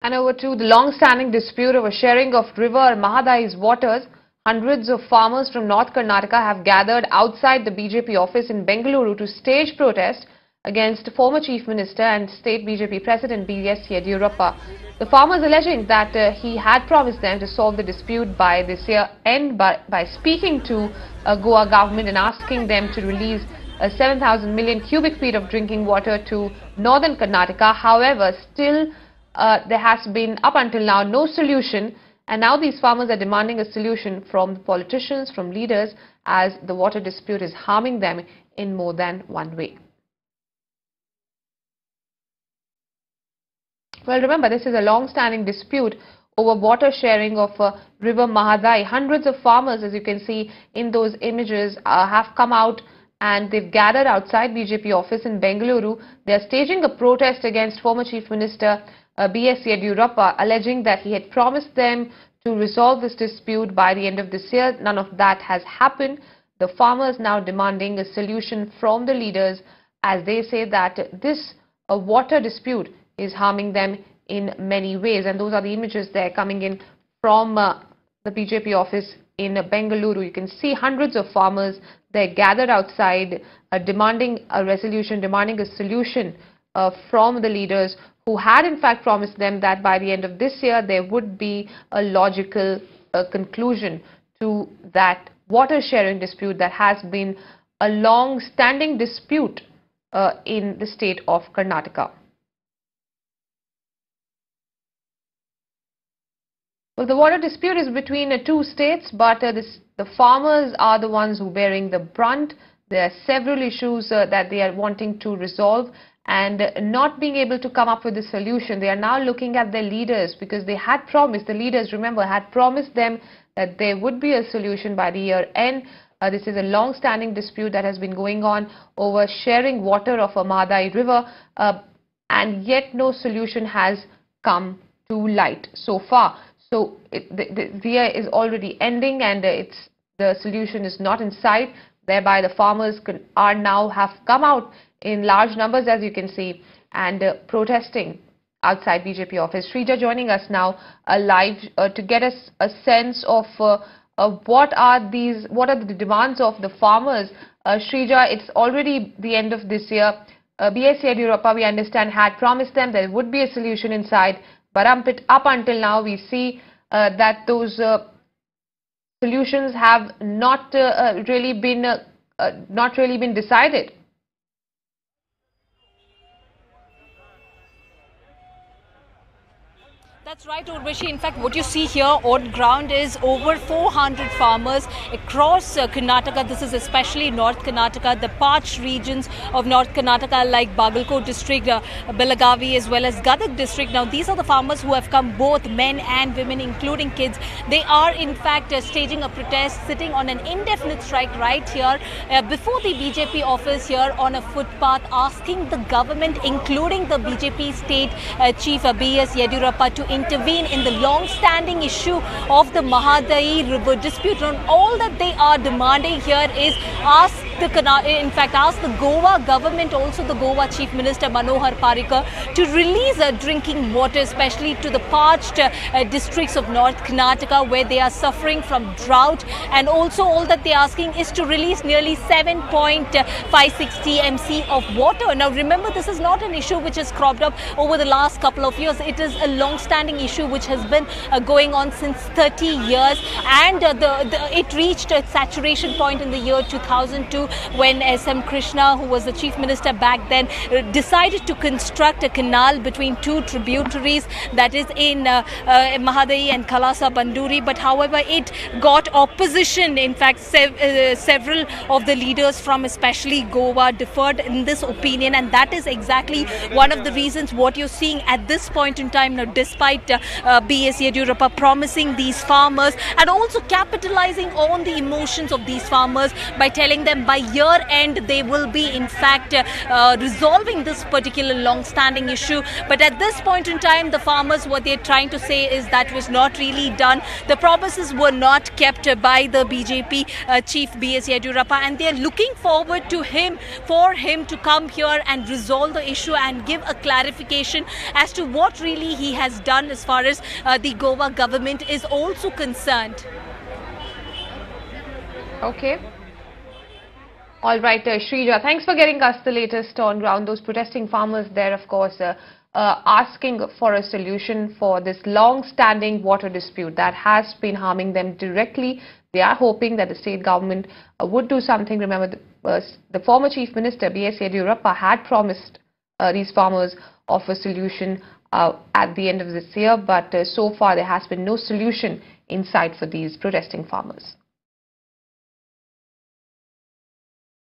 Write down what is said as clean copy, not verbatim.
And over to the long-standing dispute over sharing of river Mahadayi's waters. Hundreds of farmers from North Karnataka have gathered outside the BJP office in Bengaluru to stage protest against former Chief Minister and State BJP President B.S. Yediyurappa. The farmers alleging that he had promised them to solve the dispute by this year end by speaking to Goa government and asking them to release 7,000 million cubic feet of drinking water to northern Karnataka. However, still there has been up until now no solution, and now these farmers are demanding a solution from the politicians, from leaders, as the water dispute is harming them in more than one way. Well, remember, this is a long-standing dispute over water sharing of river Mahadayi. Hundreds of farmers, as you can see in those images, have come out and they've gathered outside BJP office in Bengaluru. They are staging a protest against former Chief Minister B.S. Yediyurappa, alleging that he had promised them to resolve this dispute by the end of this year. None of that has happened. The farmers now demanding a solution from the leaders, as they say that this water dispute is harming them in many ways. And those are the images there coming in from the BJP office in Bengaluru. You can see hundreds of farmers there gathered outside demanding a resolution, demanding a solution from the leaders, who had in fact promised them that by the end of this year there would be a logical conclusion to that water sharing dispute that has been a long-standing dispute in the state of Karnataka. Well, the water dispute is between two states, but the farmers are the ones who are bearing the brunt. There are several issues that they are wanting to resolve, and not being able to come up with a solution. They are now looking at their leaders, because they had promised, the leaders, remember, had promised them that there would be a solution by the year end. This is a long-standing dispute that has been going on over sharing water of a Mahadayi river, and yet no solution has come to light so far. So the year is already ending, and the solution is not in sight. Thereby, the farmers have come out in large numbers, as you can see, and protesting outside BJP office. Shrija joining us now live to get us a sense of what are the demands of the farmers. Shrija, it's already the end of this year. B.S. Yediyurappa, we understand, had promised them there would be a solution in sight, but up until now we see that those solutions have not really been decided. That's right, Urvashi. In fact, what you see here on ground is over 400 farmers across Karnataka. This is especially North Karnataka, the parched regions of North Karnataka like Bagalkot district, Belagavi, as well as Gadag district. Now, these are the farmers who have come, both men and women, including kids. They are, in fact, staging a protest, sitting on an indefinite strike right here before the BJP office here on a footpath, asking the government, including the BJP state chief B.S. Yediyurappa, to intervene in the long-standing issue of the Mahadayi river dispute. And all that they are demanding here is ask the Goa government, also the Goa Chief Minister Manohar Parrikar, to release drinking water, especially to the parched districts of North Karnataka, where they are suffering from drought. And also all that they are asking is to release nearly 7.560 TMC of water. Now remember, this is not an issue which has cropped up over the last couple of years. It is a long-standing issue which has been going on since 30 years, and it reached its saturation point in the year 2002, when S.M. Krishna, who was the chief minister back then, decided to construct a canal between two tributaries, that is in Mahadayi and Kalasa Banduri. But however, it got opposition. In fact, several of the leaders from especially Goa differed in this opinion, and that is exactly one of the reasons what you're seeing at this point in time now, despite B.S. Yediyurappa promising these farmers and also capitalizing on the emotions of these farmers by telling them by year end they will be in fact resolving this particular long-standing issue. But at this point in time, the farmers, what they're trying to say is that was not really done. The promises were not kept by the BJP chief B.S. Yediyurappa, and they're looking forward to for him to come here and resolve the issue and give a clarification as to what really he has done as far as the Goa government is also concerned. Okay. All right, Shrija, thanks for getting us the latest on ground. Those protesting farmers there, of course, asking for a solution for this long-standing water dispute that has been harming them directly. They are hoping that the state government would do something. Remember, the former Chief Minister, B.S. Yediyurappa, had promised these farmers of a solution at the end of this year, but so far there has been no solution in sight for these protesting farmers.